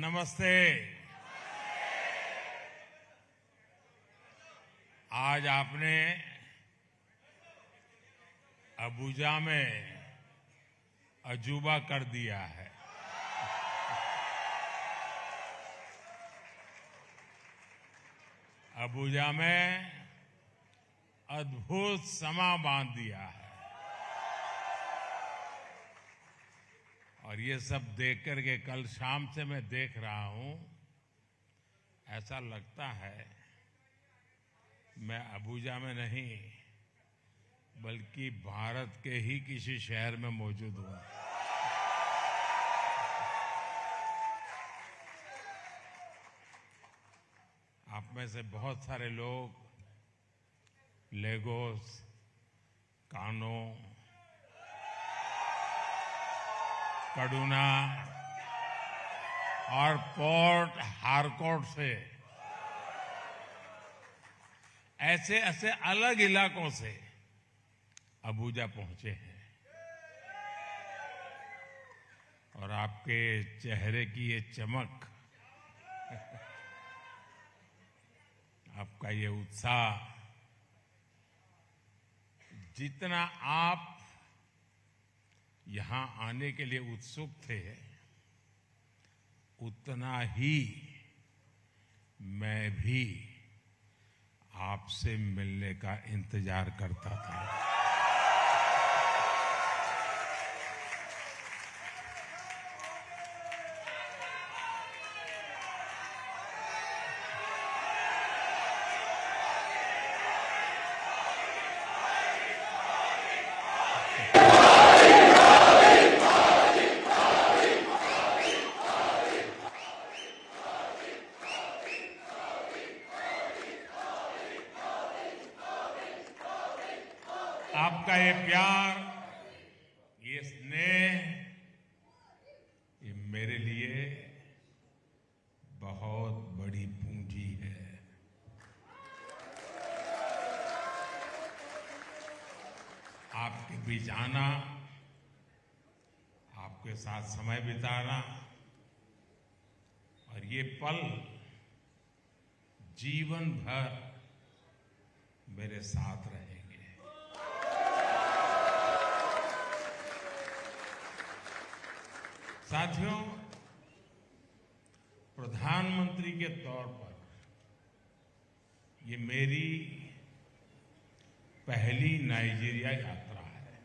नमस्ते। आज आपने अबुजा में अजूबा कर दिया है। अबुजा में अद्भुत समा बांध दिया है और ये सब देख करके कल शाम से मैं देख रहा हूं, ऐसा लगता है मैं अबुजा में नहीं बल्कि भारत के ही किसी शहर में मौजूद हूं। आप में से बहुत सारे लोग लेगोस, कानो, कड़ूना और पोर्ट हारकोर्ट से ऐसे ऐसे अलग इलाकों से अबुजा पहुंचे हैं और आपके चेहरे की ये चमक, आपका ये उत्साह, जितना आप यहां आने के लिए उत्सुक थे उतना ही मैं भी आपसे मिलने का इंतजार करता था। आपका ये प्यार, ये स्नेह, ये मेरे लिए बहुत बड़ी पूंजी है। आपके बीच आना, आपके साथ समय बिताना और ये पल जीवन भर मेरे साथ रहेंगे। साथियों, प्रधानमंत्री के तौर पर ये मेरी पहली नाइजीरिया यात्रा है।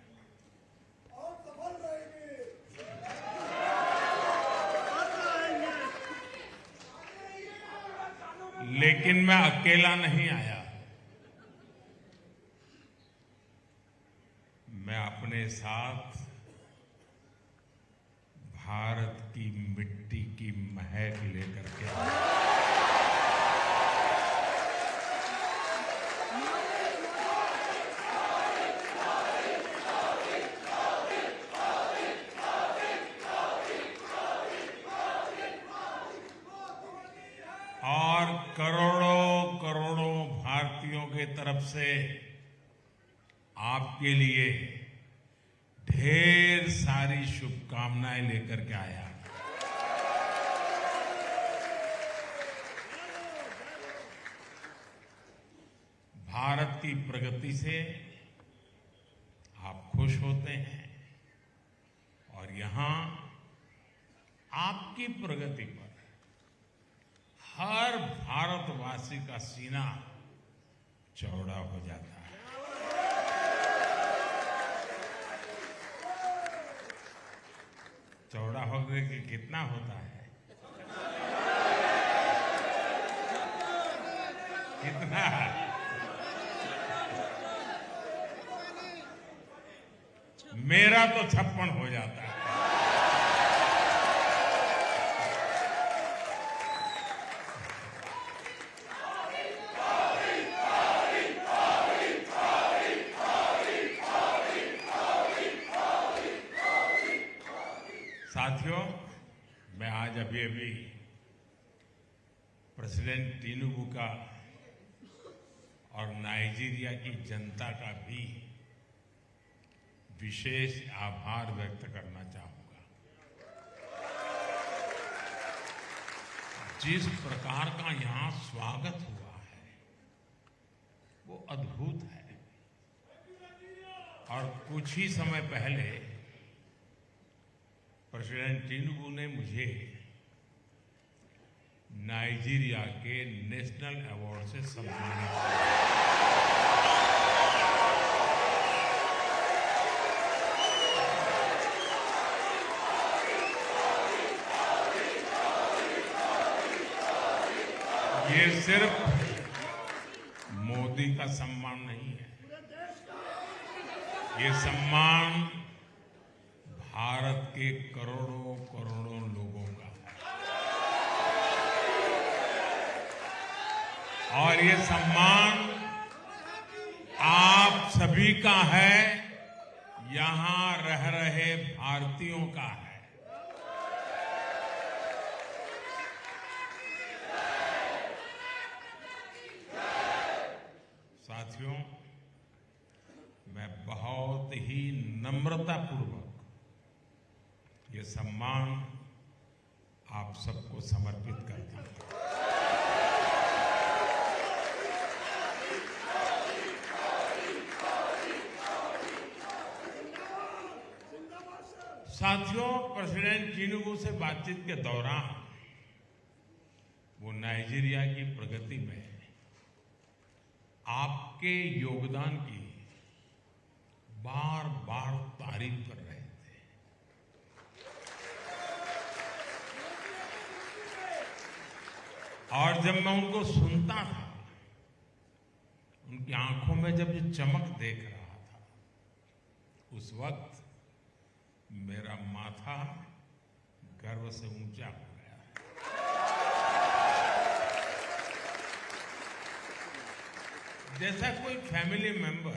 लेकिन मैं अकेला नहीं आया। मैं अपने साथ भारत की मिट्टी की महक लेकर के आया। और करोड़ों करोड़ों भारतीयों की तरफ से आपके लिए ढेर सारी शुभकामनाएं लेकर के आया। भारत की प्रगति से आप खुश होते हैं और यहां आपकी प्रगति पर हर भारतवासी का सीना चौड़ा हो जाता है। चौड़ा होने के कितना होता है? कितना? मेरा तो 56 हो जाता है। साथियों, मैं आज अभी प्रेसिडेंट टिनुबू का और नाइजीरिया की जनता का भी विशेष आभार व्यक्त करना चाहूंगा। जिस प्रकार का यहां स्वागत हुआ है वो अद्भुत है। और कुछ ही समय पहले प्रेसिडेंट टिनुबू ने मुझे नाइजीरिया के नेशनल अवार्ड से सम्मानित किया। ये सिर्फ मोदी का सम्मान नहीं है, ये सम्मान भारत के करोड़ों करोड़ों लोगों का है और ये सम्मान आप सभी का है, यहां रह रहे भारतीयों का है। साथियों, मैं बहुत ही नम्रतापूर्वक ये सम्मान आप सबको समर्पित करता हूं। साथियों, प्रेसिडेंट टिनुबू से बातचीत के दौरान वो नाइजीरिया की प्रगति में आपके योगदान की बार बार तारीफ कर रहे थे। और जब मैं उनको सुनता था, उनकी आंखों में जब ये चमक देख रहा था, उस वक्त मेरा माथा गर्व से ऊंचा हो गया। जैसा कोई फैमिली मेंबर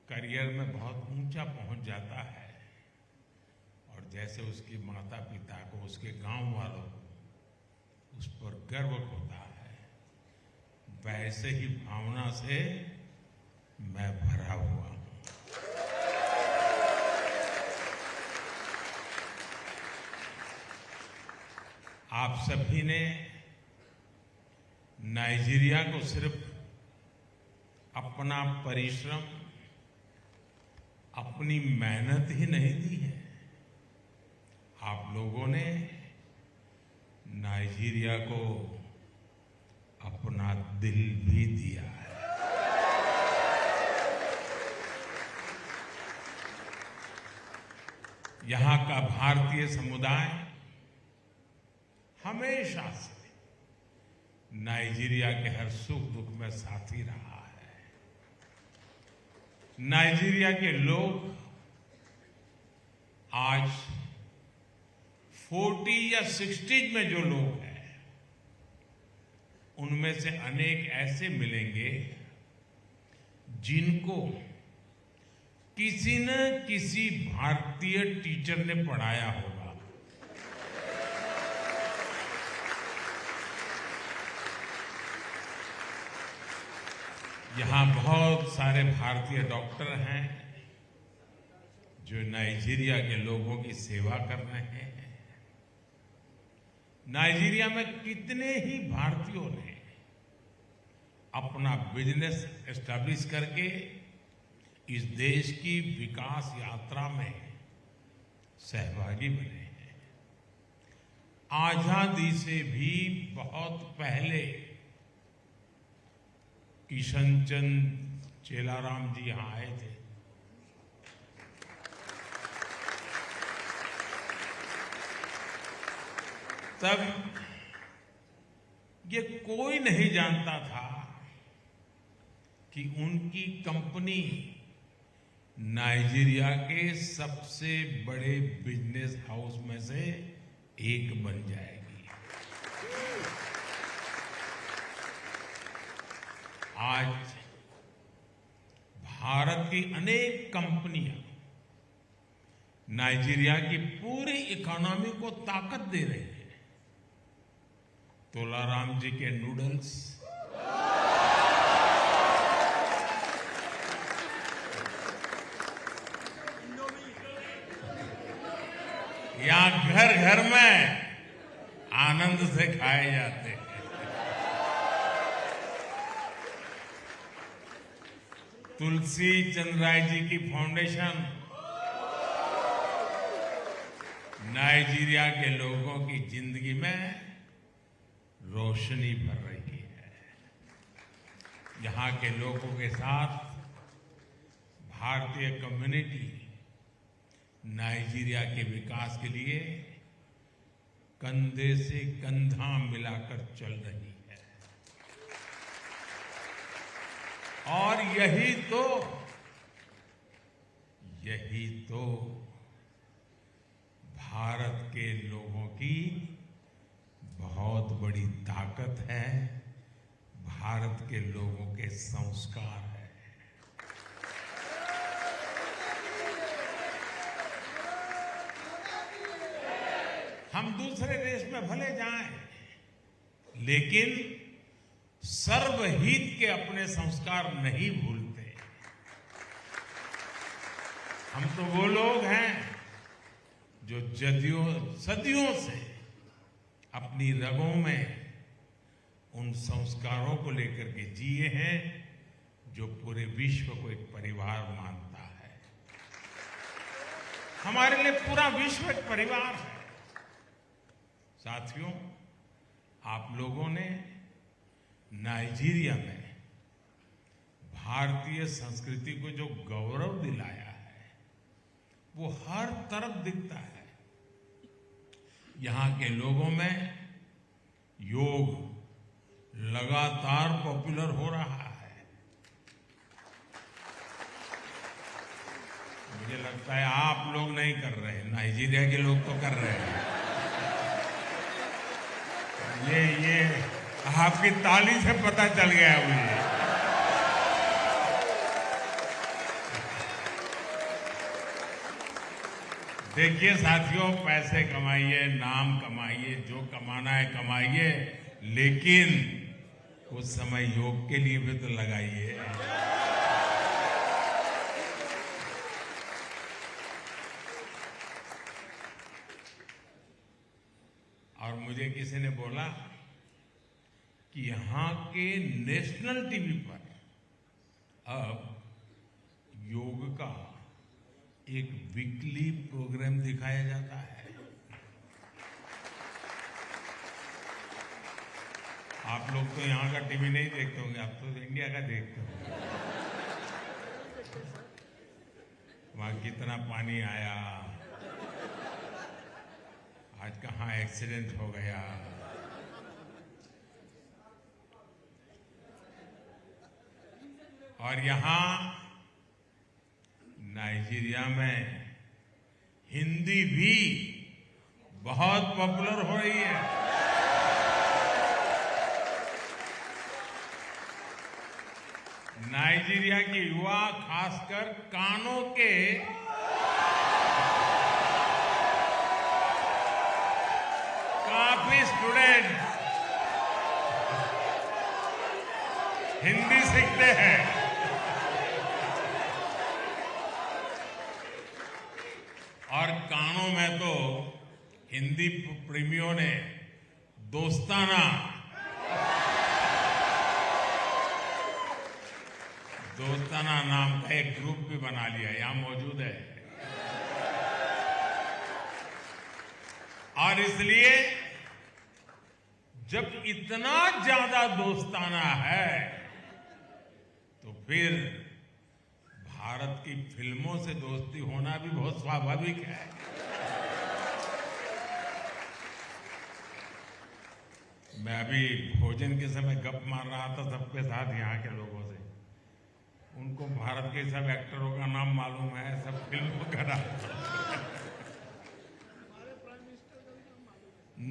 करियर में बहुत ऊंचा पहुंच जाता है और जैसे उसके माता पिता को, उसके गांव वालों को उस पर गर्व होता है, वैसे ही भावना से मैं भरा हुआ हूं। आप सभी ने नाइजीरिया को सिर्फ अपना परिश्रम, अपनी मेहनत ही नहीं दी है, आप लोगों ने नाइजीरिया को अपना दिल भी दिया है। यहां का भारतीय समुदाय हमेशा से नाइजीरिया के हर सुख दुख में साथी रहा है। नाइजीरिया के लोग आज 40 या 60 में जो लोग हैं, उनमें से अनेक ऐसे मिलेंगे जिनको किसी न किसी भारतीय टीचर ने पढ़ाया होगा। यहां बहुत सारे भारतीय डॉक्टर हैं जो नाइजीरिया के लोगों की सेवा कर रहे हैं। नाइजीरिया में कितने ही भारतीयों ने अपना बिजनेस एस्टैब्लिश करके इस देश की विकास यात्रा में सहभागी बने हैं। आजादी से भी बहुत पहले किशन चंद चेलाराम जी यहां आए थे। तब ये कोई नहीं जानता था कि उनकी कंपनी नाइजीरिया के सबसे बड़े बिजनेस हाउस में से एक बन जाएगी। आज भारत की अनेक कंपनियां नाइजीरिया की पूरी इकोनॉमी को ताकत दे रही है। तोलाराम जी के नूडल्स, या घर घर में आनंद से खाए जाते हैं। तुलसी चंद राय जी की फाउंडेशन नाइजीरिया के लोगों की जिंदगी में रोशनी भर रही है। यहाँ के लोगों के साथ भारतीय कम्युनिटी नाइजीरिया के विकास के लिए कंधे से कंधा मिलाकर चल रही है। और यही तो भारत के लोगों की बहुत बड़ी ताकत है, भारत के लोगों के संस्कार है। हम दूसरे देश में भले जाएं, लेकिन सर्वहित के अपने संस्कार नहीं भूलते। हम तो वो लोग हैं जो सदियों से अपनी रगों में उन संस्कारों को लेकर के जिए हैं जो पूरे विश्व को एक परिवार मानता है। हमारे लिए पूरा विश्व एक परिवार है। साथियों, आप लोगों ने नाइजीरिया में भारतीय संस्कृति को जो गौरव दिलाया है वो हर तरफ दिखता है। यहाँ के लोगों में योग लगातार पॉपुलर हो रहा है। मुझे लगता है आप लोग नहीं कर रहे, नाइजीरिया के लोग तो कर रहे हैं। ये आपकी ताली से पता चल गया मुझे। देखिए साथियों, पैसे कमाइए, नाम कमाइए, जो कमाना है कमाइए, लेकिन कुछ समय योग के लिए भी तो लगाइए। और मुझे किसी ने बोला कि यहाँ के नेशनल टीवी पर अब योग का एक वीकली प्रोग्राम दिखाया जाता है। आप लोग तो यहाँ का टीवी नहीं देखते होंगे, आप तो इंडिया का देखते होंगे। वहां कितना पानी आया, आज कहाँ एक्सीडेंट हो गया। और यहाँ नाइजीरिया में हिंदी भी बहुत पॉपुलर हो रही है। नाइजीरिया के युवा, खासकर कानों के काफी स्टूडेंट हिंदी सीखते हैं। और कानों में तो हिंदी प्रेमियों ने दोस्ताना नाम का एक ग्रुप भी बना लिया, यहां मौजूद है। और इसलिए जब इतना ज्यादा दोस्ताना है तो फिर भारत की फिल्मों से दोस्ती होना भी बहुत स्वाभाविक है। मैं अभी भोजन के समय गप मार रहा था सबके साथ, यहाँ के लोगों से। उनको भारत के सब एक्टरों का नाम मालूम है, सब फिल्मों का नाम।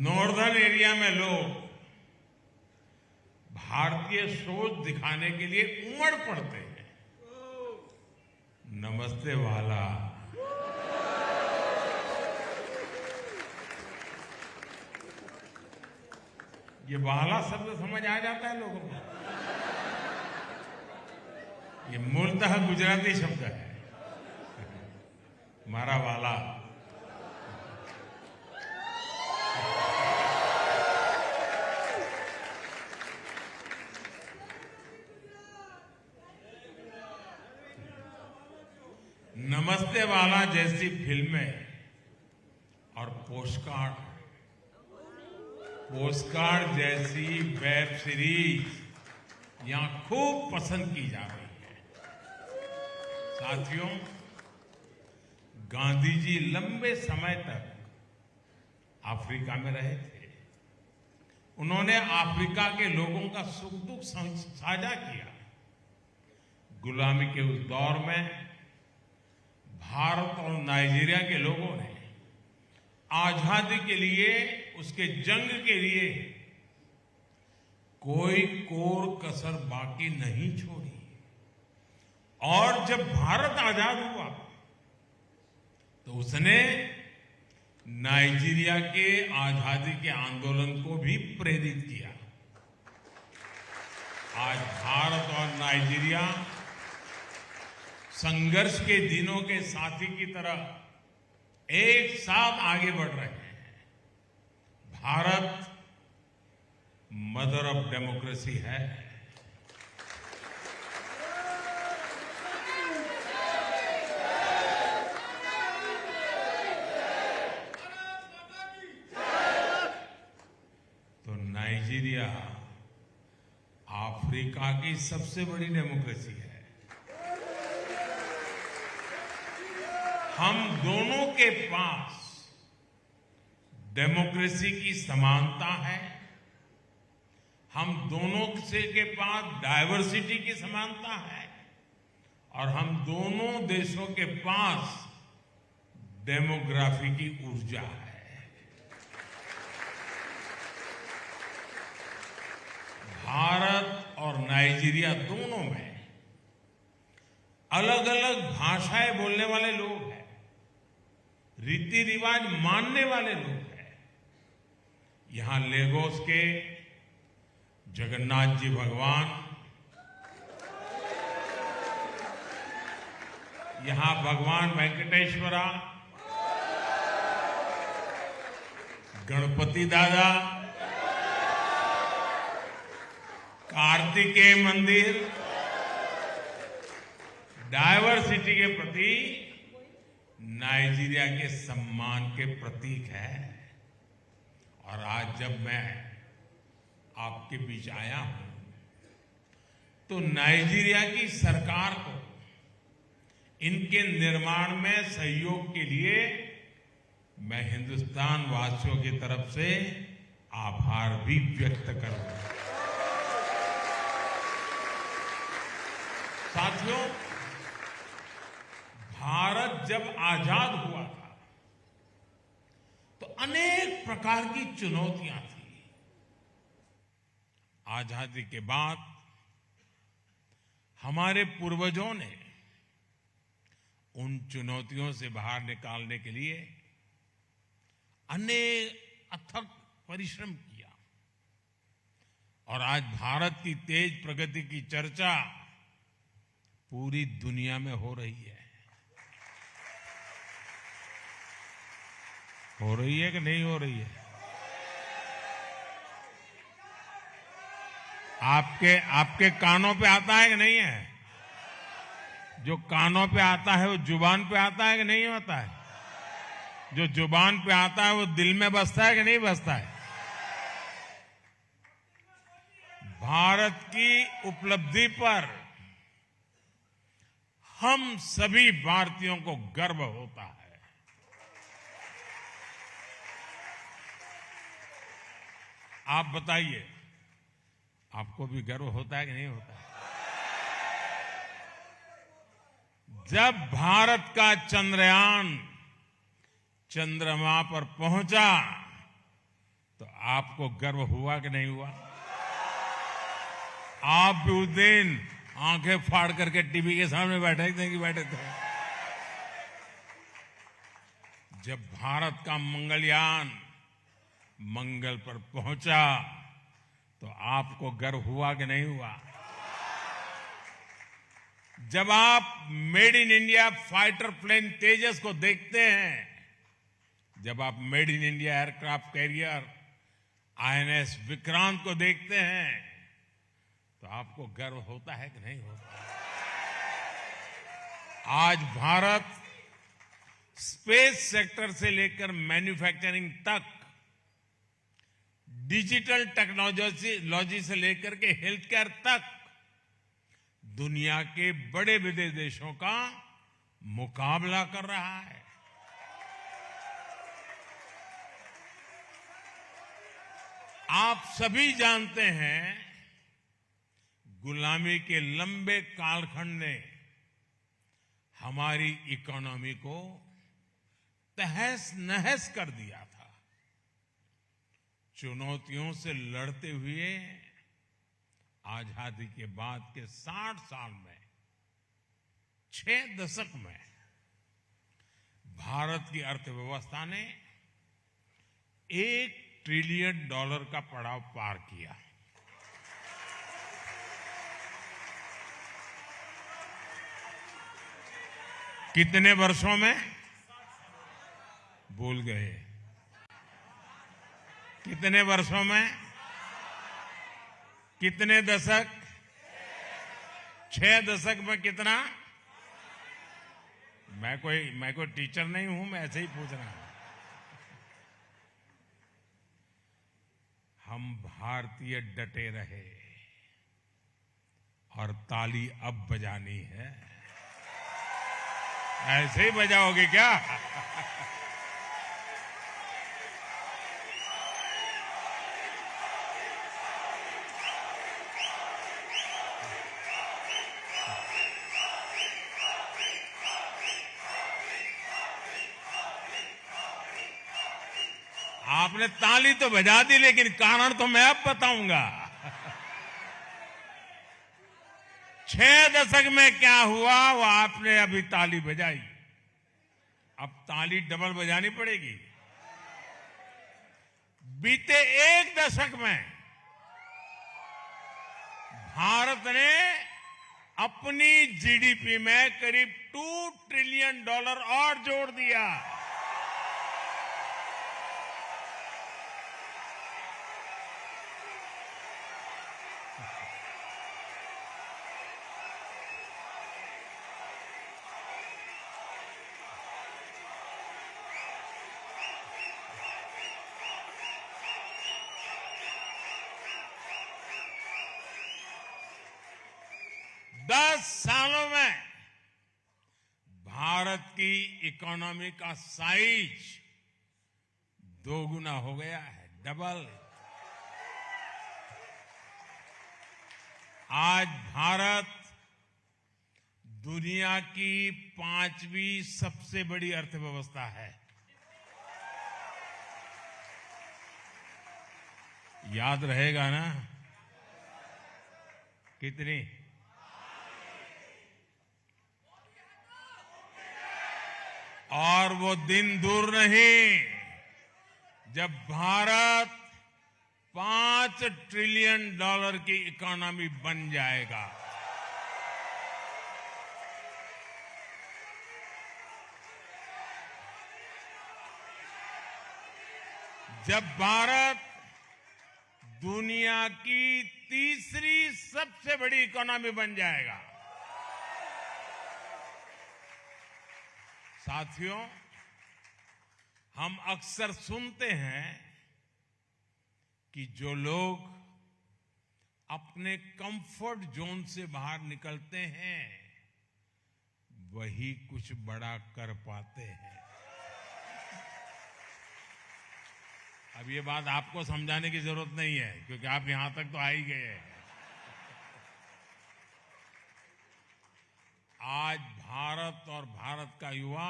नॉर्दर्न एरिया में लोग भारतीय सोच दिखाने के लिए उमड़ पड़ते हैं। नमस्ते वाला, ये वाला शब्द समझ आ जाता है लोगों को। ये मूलतः गुजराती शब्द है, मारा वाला। नमस्ते वाला जैसी फिल्में और पोस्टकार्ड जैसी वेब सीरीज यहां खूब पसंद की जा रही है। साथियों, गांधी जी लंबे समय तक अफ्रीका में रहे थे। उन्होंने अफ्रीका के लोगों का सुख दुख साझा किया। गुलामी के उस दौर में भारत और नाइजीरिया के लोगों ने आजादी के लिए, उसके जंग के लिए कोई कोर कसर बाकी नहीं छोड़ी। और जब भारत आजाद हुआ तो उसने नाइजीरिया के आजादी के आंदोलन को भी प्रेरित किया। आज भारत और नाइजीरिया संघर्ष के दिनों के साथी की तरह एक साथ आगे बढ़ रहे हैं। भारत मदर ऑफ डेमोक्रेसी है। तो नाइजीरिया अफ्रीका की सबसे बड़ी डेमोक्रेसी है। हम दोनों के पास डेमोक्रेसी की समानता है। हम दोनों के पास डायवर्सिटी की समानता है और हम दोनों देशों के पास डेमोग्राफी की ऊर्जा है। भारत और नाइजीरिया दोनों में अलग अलग भाषाएं बोलने वाले लोग हैं, रीति रिवाज मानने वाले लोग हैं। यहां लेगोस के जगन्नाथ जी भगवान, यहां भगवान वेंकटेश्वरा, गणपति दादा, कार्तिकेय मंदिर डायवर्सिटी के प्रति नाइजीरिया के सम्मान के प्रतीक है। और आज जब मैं आपके बीच आया हूं तो नाइजीरिया की सरकार को इनके निर्माण में सहयोग के लिए मैं हिंदुस्तान वासियों की तरफ से आभार भी व्यक्त करूंगा। साथियों, भारत जब आजाद हुआ था तो अनेक प्रकार की चुनौतियां थी। आजादी के बाद हमारे पूर्वजों ने उन चुनौतियों से बाहर निकालने के लिए अनेक अथक परिश्रम किया। और आज भारत की तेज प्रगति की चर्चा पूरी दुनिया में हो रही है। हो रही है कि नहीं हो रही है? आपके कानों पे आता है कि नहीं है? जो कानों पे आता है वो जुबान पे आता है कि नहीं होता है? जो जुबान पे आता है वो दिल में बसता है कि नहीं बसता है? भारत की उपलब्धि पर हम सभी भारतीयों को गर्व होता है। आप बताइए, आपको भी गर्व होता है कि नहीं होता है? जब भारत का चंद्रयान चंद्रमा पर पहुंचा तो आपको गर्व हुआ कि नहीं हुआ? आप भी उस दिन आंखें फाड़ करके टीवी के सामने बैठे थे। जब भारत का मंगलयान मंगल पर पहुंचा तो आपको गर्व हुआ कि नहीं हुआ? जब आप made in India fighter plane Tejas को देखते हैं, जब आप made in India aircraft carrier INS Vikrant को देखते हैं तो आपको गर्व होता है कि नहीं होता? आज भारत स्पेस सेक्टर से लेकर मैन्युफैक्चरिंग तक, डिजिटल टेक्नोलॉजी से लेकर के हेल्थ केयर तक दुनिया के बड़े बड़े देशों का मुकाबला कर रहा है। आप सभी जानते हैं, गुलामी के लंबे कालखंड ने हमारी इकोनॉमी को तहस नहस कर दिया था। चुनौतियों से लड़ते हुए आजादी के बाद के 60 साल में, 6 दशक में भारत की अर्थव्यवस्था ने $1 ट्रिलियन का पड़ाव पार किया। कितने वर्षों में? भूल गए। कितने वर्षों में? कितने दशक? 6 दशक में कितना? मैं कोई टीचर नहीं हूं, मैं ऐसे ही पूछ रहा हूं। हम भारतीय डटे रहे और ताली अब बजानी है। ऐसे ही बजाओगे क्या? आपने ताली तो बजा दी, लेकिन कारण तो मैं अब बताऊंगा। 6 दशक में क्या हुआ वो आपने अभी ताली बजाई, अब ताली डबल बजानी पड़ेगी। बीते 1 दशक में भारत ने अपनी जीडीपी में करीब $2 ट्रिलियन और जोड़ दिया। दस सालों में भारत की इकोनॉमी का साइज 2 गुना हो गया है, डबल। आज भारत दुनिया की 5वीं सबसे बड़ी अर्थव्यवस्था है। याद रहेगा ना? कितनी? और वो दिन दूर नहीं जब भारत $5 ट्रिलियन की इकोनॉमी बन जाएगा। जब भारत दुनिया की तीसरी सबसे बड़ी इकोनॉमी बन जाएगा। साथियों, हम अक्सर सुनते हैं कि जो लोग अपने कंफर्ट जोन से बाहर निकलते हैं वही कुछ बड़ा कर पाते हैं। अब ये बात आपको समझाने की जरूरत नहीं है, क्योंकि आप यहां तक तो आ ही गए हैं। आज भारत और भारत का युवा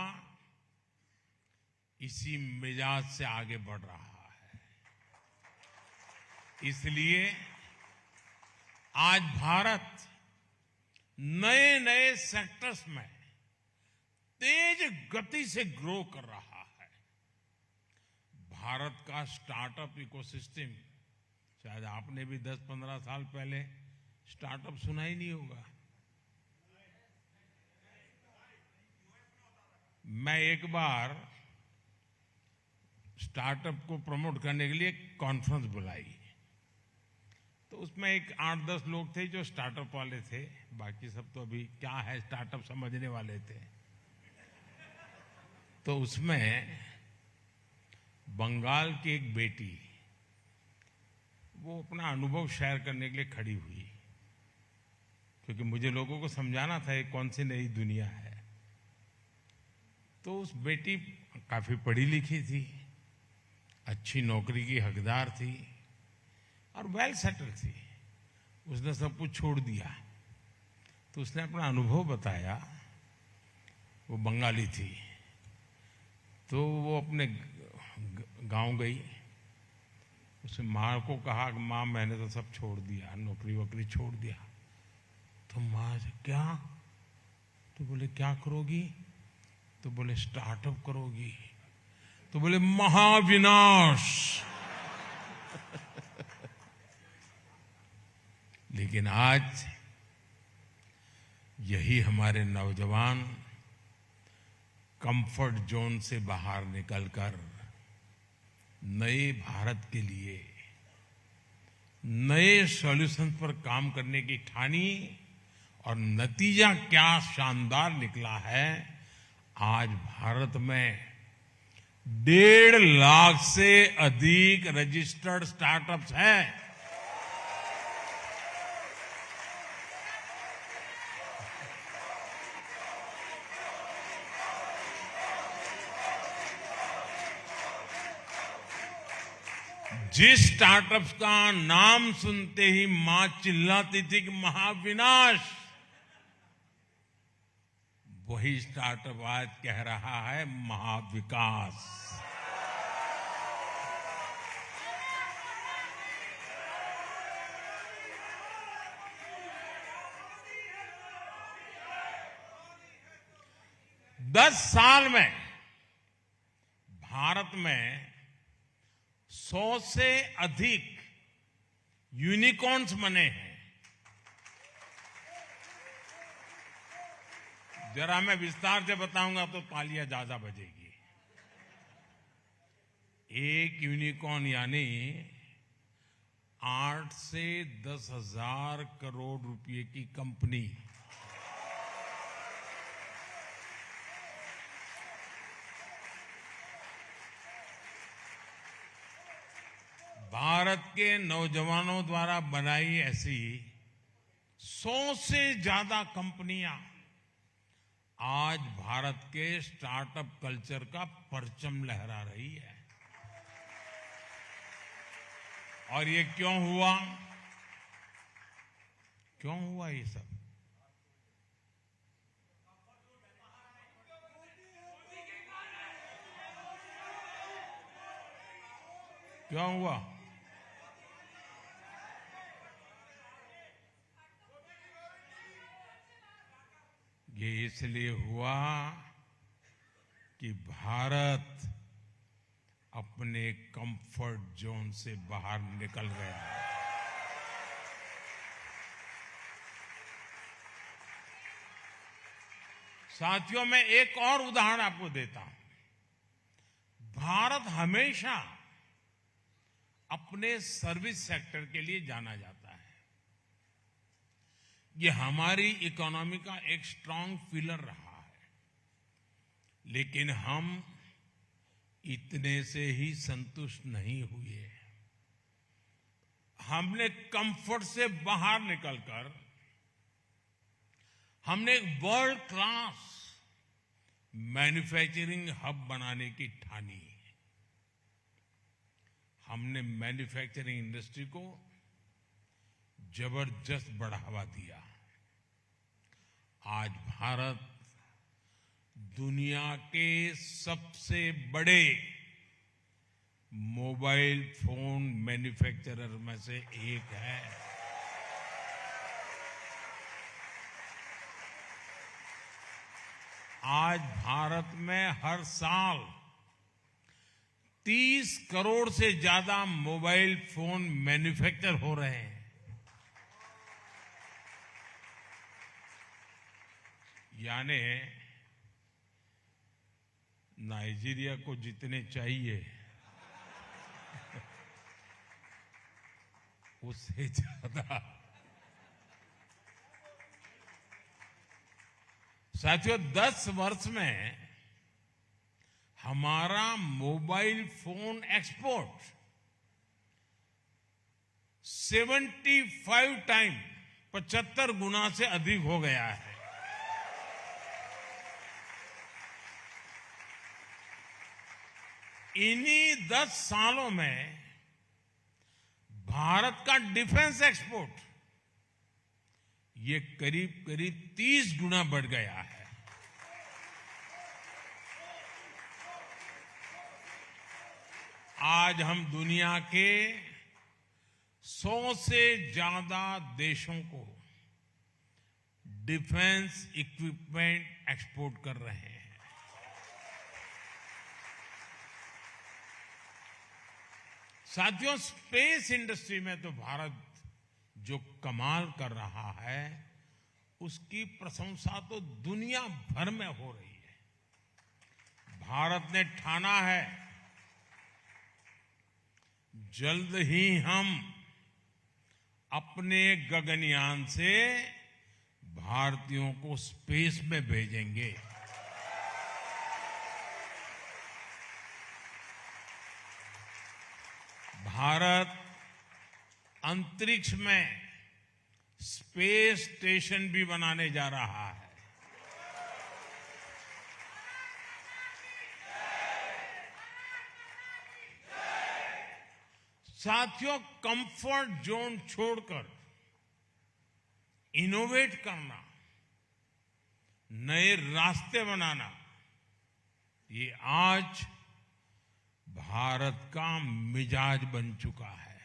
इसी मिजाज से आगे बढ़ रहा है। इसलिए आज भारत नए नए सेक्टर्स में तेज गति से ग्रो कर रहा है। भारत का स्टार्टअप इकोसिस्टम, शायद आपने भी 10-15 साल पहले स्टार्टअप सुना ही नहीं होगा। मैं एक बार स्टार्टअप को प्रमोट करने के लिए कॉन्फ्रेंस बुलाई, तो तो उसमें एक 8-10 लोग थे जो स्टार्टअप वाले थे, बाकी सब तो अभी क्या है स्टार्टअप समझने वाले थे। तो उसमें बंगाल की एक बेटी वो अपना अनुभव शेयर करने के लिए खड़ी हुई, क्योंकि मुझे लोगों को समझाना था ये कौन सी नई दुनिया है। तो उस बेटी काफी पढ़ी लिखी थी, अच्छी नौकरी की हकदार थी और वेल सेटल थी। उसने सब कुछ छोड़ दिया। तो उसने अपना अनुभव बताया। वो बंगाली थी। तो वो अपने गांव गई। उसने माँ को कहा कि माँ मैंने तो सब छोड़ दिया, नौकरी वोकरी छोड़ दिया। तो माँ से क्या? तो बोले क्या करोगी? तो बोले स्टार्टअप करोगी। तो बोले महाविनाश। लेकिन आज यही हमारे नौजवान कंफर्ट जोन से बाहर निकलकर नए भारत के लिए नए सॉल्यूशन पर काम करने की ठानी और नतीजा क्या शानदार निकला है। आज भारत में 1.5 लाख से अधिक रजिस्टर्ड स्टार्टअप्स हैं। जिस स्टार्टअप्स का नाम सुनते ही मां चिल्लाती थी कि महाविनाश, वही स्टार्टअप आज कह रहा है महाविकास। दस साल में भारत में 100 से अधिक यूनिकॉर्न्स बने हैं। जरा मैं विस्तार से बताऊंगा तो तालियां ज्यादा बजेगी। एक यूनिकॉर्न यानी 8 से 10 हजार करोड़ रुपए की कंपनी। भारत के नौजवानों द्वारा बनाई ऐसी 100 से ज्यादा कंपनियां आज भारत के स्टार्टअप कल्चर का परचम लहरा रही है। और ये क्यों हुआ? क्यों हुआ ये सब? क्यों हुआ? ये इसलिए हुआ कि भारत अपने कंफर्ट जोन से बाहर निकल गया। साथियों, मैं एक और उदाहरण आपको देता हूं। भारत हमेशा अपने सर्विस सेक्टर के लिए जाना जाता है। ये हमारी इकोनॉमी का एक स्ट्रांग पिलर रहा है। लेकिन हम इतने से ही संतुष्ट नहीं हुए। हमने कंफर्ट से बाहर निकलकर हमने एक वर्ल्ड क्लास मैन्युफैक्चरिंग हब बनाने की ठानी। हमने मैन्युफैक्चरिंग इंडस्ट्री को जबरदस्त बढ़ावा दिया। आज भारत दुनिया के सबसे बड़े मोबाइल फोन मैन्युफैक्चरर में से एक है। आज भारत में हर साल 30 करोड़ से ज्यादा मोबाइल फोन मैन्युफैक्चर हो रहे हैं। यानी नाइजीरिया को जितने चाहिए उससे ज्यादा। साथियों, 10 वर्ष में हमारा मोबाइल फोन एक्सपोर्ट 75 टाइम 75 गुना से अधिक हो गया है। इन्हीं 10 सालों में भारत का डिफेंस एक्सपोर्ट ये करीब करीब 30 गुना बढ़ गया है। आज हम दुनिया के 100 से ज्यादा देशों को डिफेंस इक्विपमेंट एक्सपोर्ट कर रहे हैं। साथियों, स्पेस इंडस्ट्री में तो भारत जो कमाल कर रहा है उसकी प्रशंसा तो दुनिया भर में हो रही है। भारत ने ठाना है जल्द ही हम अपने गगनयान से भारतीयों को स्पेस में भेजेंगे। भारत अंतरिक्ष में स्पेस स्टेशन भी बनाने जा रहा है। साथियों, कंफर्ट जोन छोड़कर इनोवेट करना, नए रास्ते बनाना, ये आज भारत का मिजाज बन चुका है।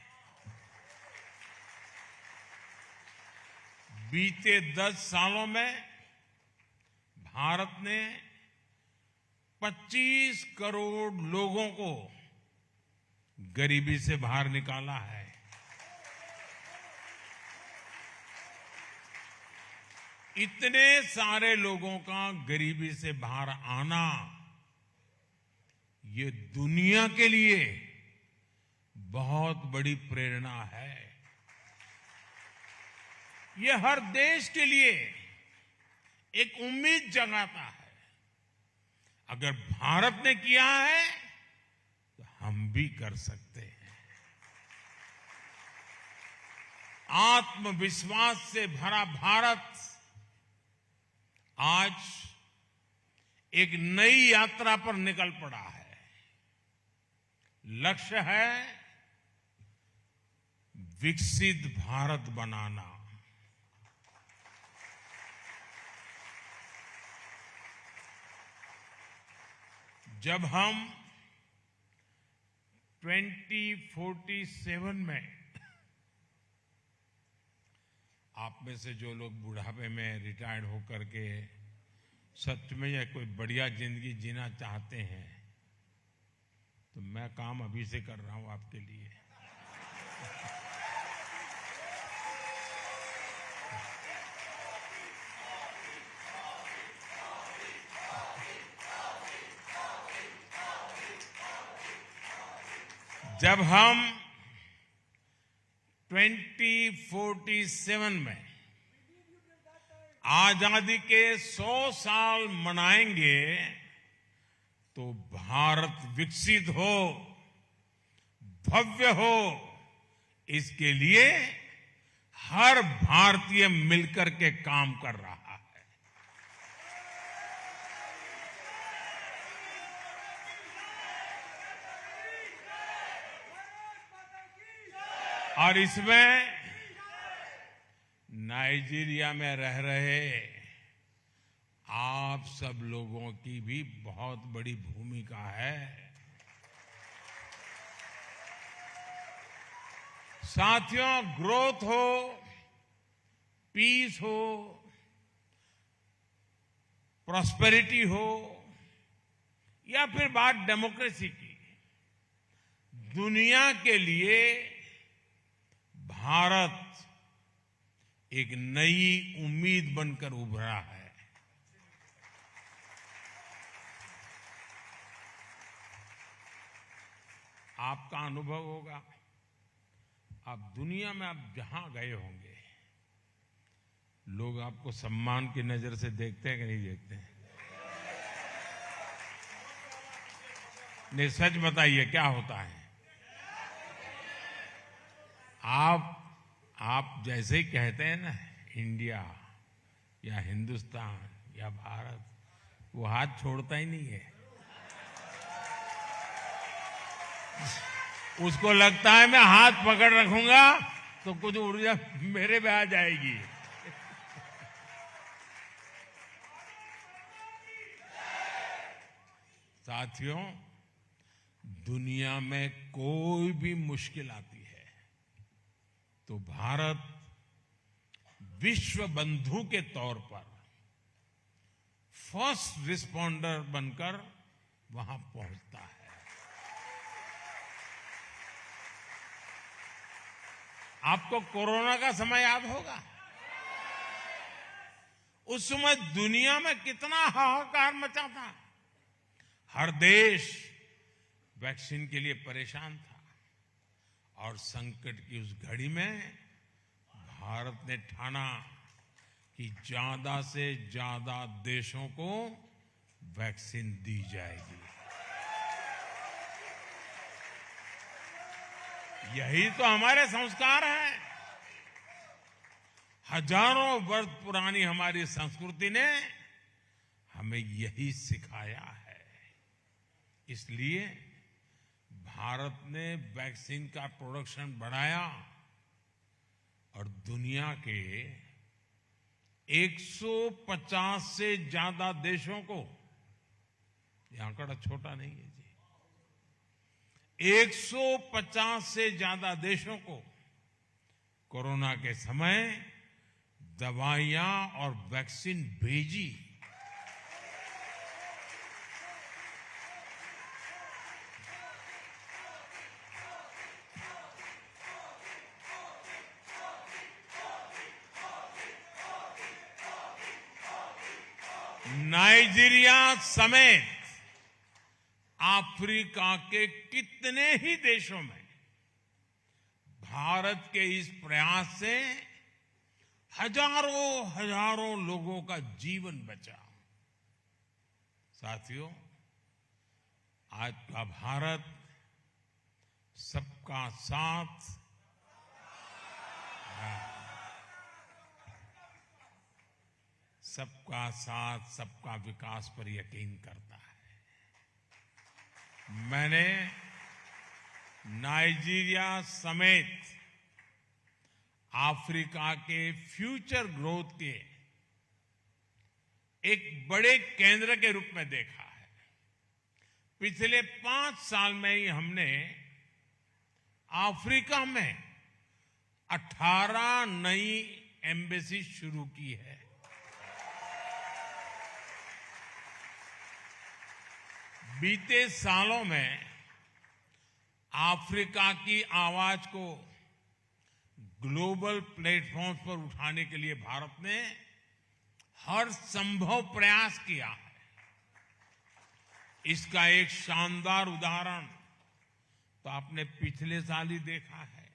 बीते 10 सालों में भारत ने 25 करोड़ लोगों को गरीबी से बाहर निकाला है। इतने सारे लोगों का गरीबी से बाहर आना ये दुनिया के लिए बहुत बड़ी प्रेरणा है। ये हर देश के लिए एक उम्मीद जगाता है। अगर भारत ने किया है तो हम भी कर सकते हैं। आत्मविश्वास से भरा भारत आज एक नई यात्रा पर निकल पड़ा है। लक्ष्य है विकसित भारत बनाना। जब हम 2047 में, आप में से जो लोग बुढ़ापे में रिटायर्ड होकर के सच में या कोई बढ़िया जिंदगी जीना चाहते हैं, तो मैं काम अभी से कर रहा हूं आपके लिए। जब हम 2047 में आजादी के 100 साल मनाएंगे तो भारत विकसित हो, भव्य हो, इसके लिए हर भारतीय मिलकर के काम कर रहा है। और इसमें नाइजीरिया में रह रहे आप सब लोगों की भी बहुत बड़ी भूमिका है। साथियों, ग्रोथ हो, पीस हो, प्रॉस्पेरिटी हो या फिर बात डेमोक्रेसी की, दुनिया के लिए भारत एक नई उम्मीद बनकर उभरा है। आपका अनुभव होगा, आप दुनिया में आप जहां गए होंगे, लोग आपको सम्मान की नजर से देखते हैं कि नहीं देखते हैं? नहीं, सच बताइए क्या होता है? आप जैसे ही कहते हैं ना इंडिया या हिंदुस्तान या भारत, वो हाथ छोड़ता ही नहीं है। उसको लगता है मैं हाथ पकड़ रखूंगा तो कुछ ऊर्जा मेरे पे आ जाएगी। साथियों, दुनिया में कोई भी मुश्किल आती है तो भारत विश्व बंधु के तौर पर फर्स्ट रिस्पॉन्डर बनकर वहां पहुंचता है। आपको कोरोना का समय याद होगा। उस समय दुनिया में कितना हाहाकार मचा था। हर देश वैक्सीन के लिए परेशान था और संकट की उस घड़ी में भारत ने ठाना कि ज्यादा से ज्यादा देशों को वैक्सीन दी जाएगी। यही तो हमारे संस्कार हैं। हजारों वर्ष पुरानी हमारी संस्कृति ने हमें यही सिखाया है। इसलिए भारत ने वैक्सीन का प्रोडक्शन बढ़ाया और दुनिया के 150 से ज्यादा देशों को, यह आंकड़ा छोटा नहीं है जी, 150 से ज्यादा देशों को कोरोना के समय दवाइयां और वैक्सीन भेजी। नाइजीरिया समेत अफ्रीका के कितने ही देशों में भारत के इस प्रयास से हजारों लोगों का जीवन बचा। साथियों, आज का भारत सबका साथ, सबका साथ सबका विकास पर यकीन करता है। मैंने नाइजीरिया समेत अफ्रीका के फ्यूचर ग्रोथ के एक बड़े केंद्र के रूप में देखा है। पिछले 5 साल में ही हमने अफ्रीका में 18 नई एम्बेसी शुरू की है। बीते सालों में अफ्रीका की आवाज को ग्लोबल प्लेटफॉर्म पर उठाने के लिए भारत ने हर संभव प्रयास किया है। इसका एक शानदार उदाहरण तो आपने पिछले साल ही देखा है,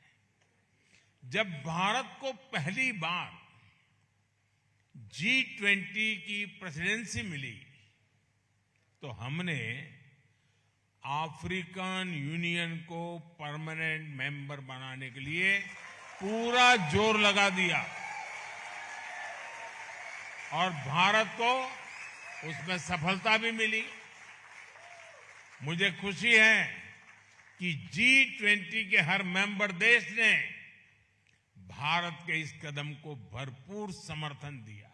जब भारत को पहली बार G20 की प्रेसिडेंसी मिली तो हमने अफ्रीकन यूनियन को परमानेंट मेंबर बनाने के लिए पूरा जोर लगा दिया और भारत को उसमें सफलता भी मिली। मुझे खुशी है कि G20 के हर मेंबर देश ने भारत के इस कदम को भरपूर समर्थन दिया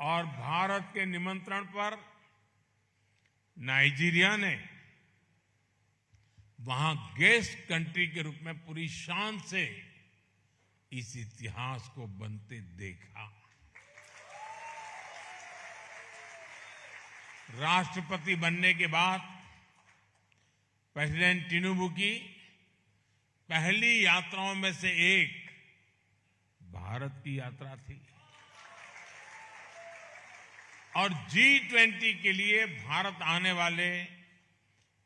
और भारत के निमंत्रण पर नाइजीरिया ने वहां गेस्ट कंट्री के रूप में पूरी शान से इस इतिहास को बनते देखा। राष्ट्रपति बनने के बाद प्रेसिडेंट टिनुबू की पहली यात्राओं में से एक भारत की यात्रा थी और G20 के लिए भारत आने वाले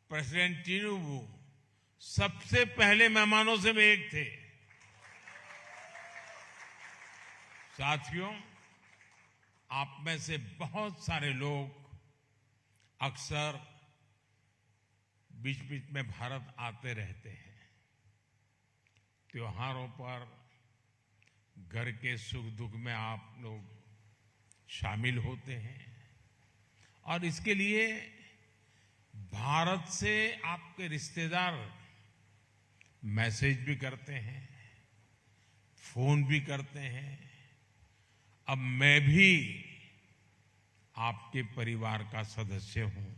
प्रेसिडेंट टिनुबू सबसे पहले मेहमानों से वे एक थे। साथियों, आप में से बहुत सारे लोग अक्सर बीच बीच में भारत आते रहते हैं। त्योहारों पर घर के सुख दुख में आप लोग शामिल होते हैं और इसके लिए भारत से आपके रिश्तेदार मैसेज भी करते हैं, फोन भी करते हैं। अब मैं भी आपके परिवार का सदस्य हूं।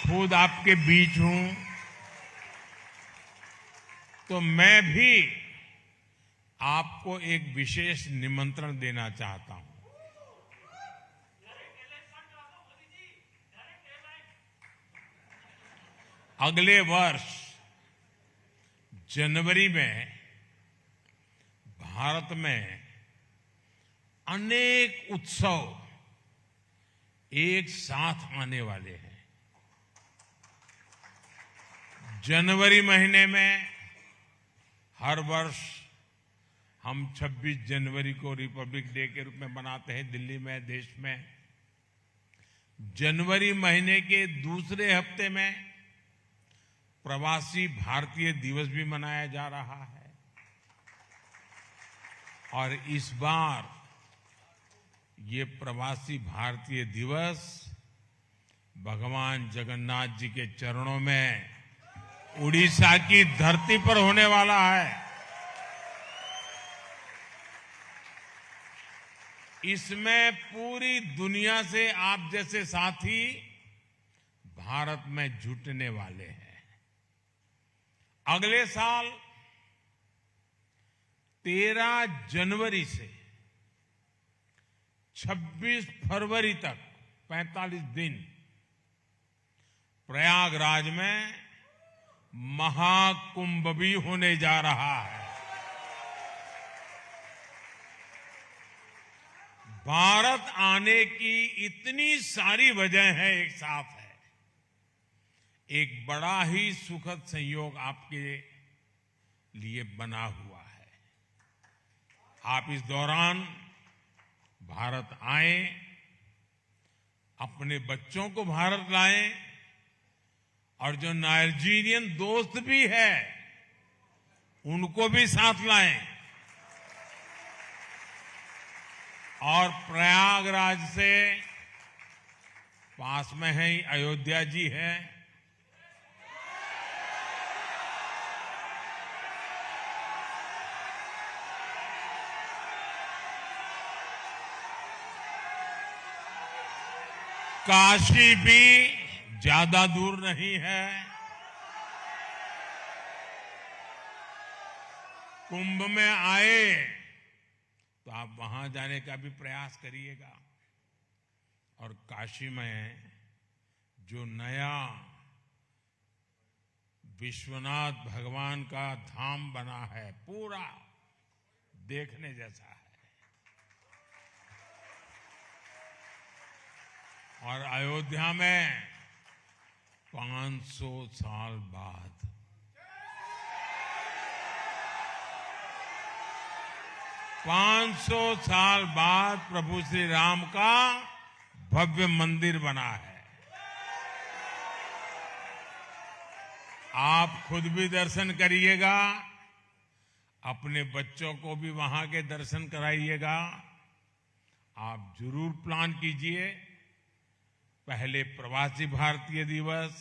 खुद आपके बीच हूं, तो मैं भी आपको एक विशेष निमंत्रण देना चाहता हूं। अगले वर्ष जनवरी में भारत में अनेक उत्सव एक साथ आने वाले हैं। जनवरी महीने में हर वर्ष हम 26 जनवरी को रिपब्लिक डे के रूप में मनाते हैं दिल्ली में, देश में। जनवरी महीने के दूसरे हफ्ते में प्रवासी भारतीय दिवस भी मनाया जा रहा है और इस बार ये प्रवासी भारतीय दिवस भगवान जगन्नाथ जी के चरणों में उड़ीसा की धरती पर होने वाला है। इसमें पूरी दुनिया से आप जैसे साथी भारत में जुटने वाले हैं। अगले साल 13 जनवरी से 26 फरवरी तक 45 दिन प्रयागराज में महाकुंभ भी होने जा रहा है। भारत आने की इतनी सारी वजह है, एक साथ है। एक बड़ा ही सुखद संयोग आपके लिए बना हुआ है। आप इस दौरान भारत आएं, अपने बच्चों को भारत लाएं और जो नाइजीरियन दोस्त भी है उनको भी साथ लाएं और प्रयागराज से पास में है अयोध्या जी है, काशी भी ज्यादा दूर नहीं है। कुंभ में आए तो आप वहां जाने का भी प्रयास करिएगा और काशी में जो नया विश्वनाथ भगवान का धाम बना है, पूरा देखने जैसा है। और अयोध्या में 500 साल बाद 500 साल बाद प्रभु श्री राम का भव्य मंदिर बना है। आप खुद भी दर्शन करिएगा, अपने बच्चों को भी वहां के दर्शन कराइएगा। आप जरूर प्लान कीजिए। पहले प्रवासी भारतीय दिवस,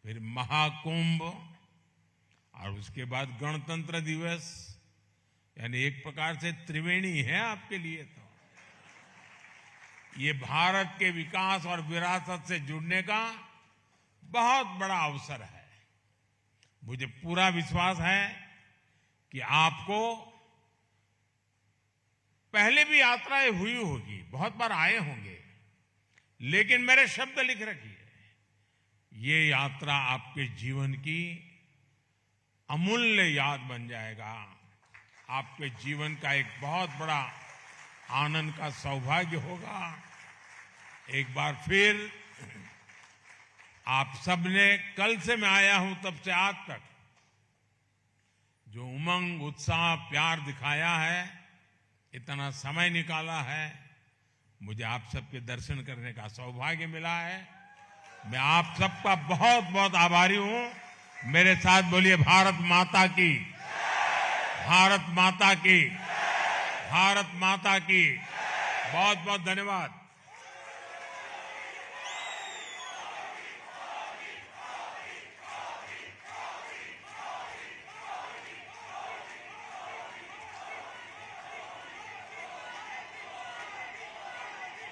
फिर महाकुंभ और उसके बाद गणतंत्र दिवस, यानी एक प्रकार से त्रिवेणी है आपके लिए। तो ये भारत के विकास और विरासत से जुड़ने का बहुत बड़ा अवसर है। मुझे पूरा विश्वास है कि आपको पहले भी यात्राएं हुई होगी, बहुत बार आए होंगे, लेकिन मेरे शब्द लिख रखिए, ये यात्रा आपके जीवन की अमूल्य याद बन जाएगा। आपके जीवन का एक बहुत बड़ा आनंद का सौभाग्य होगा। एक बार फिर आप सबने, कल से मैं आया हूं तब से आज तक जो उमंग, उत्साह, प्यार दिखाया है, इतना समय निकाला है, मुझे आप सबके दर्शन करने का सौभाग्य मिला है। मैं आप सबका बहुत बहुत आभारी हूं। मेरे साथ बोलिए भारत माता की, भारत माता की, भारत माता की। बहुत बहुत धन्यवाद।